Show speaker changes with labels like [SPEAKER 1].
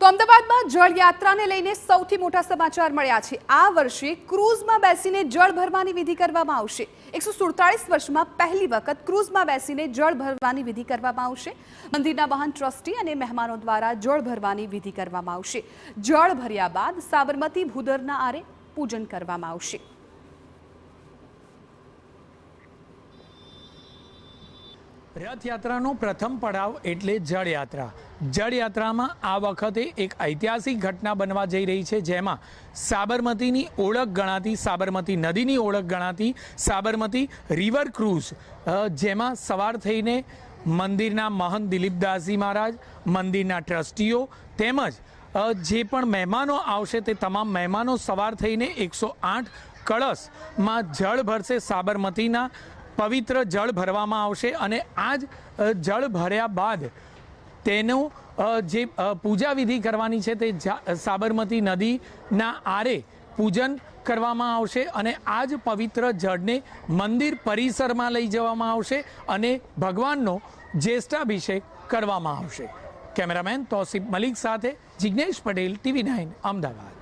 [SPEAKER 1] તો અમદાવાદમાં જળયાત્રાને લઈને સૌથી મોટા સમાચાર મળ્યા છે। આ વર્ષે ક્રૂઝમાં બેસીને જળ ભરવાની વિધિ કરવામાં આવશે। 147 વર્ષમાં પહેલી વખત ક્રૂઝમાં બેસીને જળ ભરવાની વિધિ કરવામાં આવશે। મંદિરના મહાન ટ્રસ્ટી અને મહેમાનો દ્વારા જળ ભરવાની વિધિ કરવામાં આવશે। જળ ભર્યા બાદ સાબરમતી ભૂદરના આરે પૂજન કરવામાં આવશે।
[SPEAKER 2] રથયાત્રાનો પ્રથમ પડાવ એટલે જળયાત્રા। જળયાત્રામાં આ વખતે એક ઐતિહાસિક ઘટના બનવા જઈ રહી છે, જેમાં સાબરમતીની ઓળખ ગણાતી, સાબરમતી નદીની ઓળખ ગણાતી સાબરમતી રિવર ક્રૂઝ, જેમાં સવાર થઈને મંદિરના મહંત દિલીપદાસજી મહારાજ, મંદિરના ટ્રસ્ટીઓ તેમજ જે પણ મહેમાનો આવશે તે તમામ મહેમાનો સવાર થઈને 108 કળશમાં જળ ભરશે। સાબરમતીના પવિત્ર જળ ભરવામાં આવશે અને આ જ જળ ભર્યા બાદ તેનું જે પૂજા વિધિ કરવાની છે તે સાબરમતી નદીના આરે પૂજન કરવામાં આવશે અને આ જ પવિત્ર જળને મંદિર પરિસરમાં લઈ જવામાં આવશે અને ભગવાનનો જ્યેષ્ઠાભિષેક કરવામાં આવશે। કેમેરામેન તૌસીફ મલિક સાથે જિગ્નેશ પટેલ, TV9 અમદાવાદ।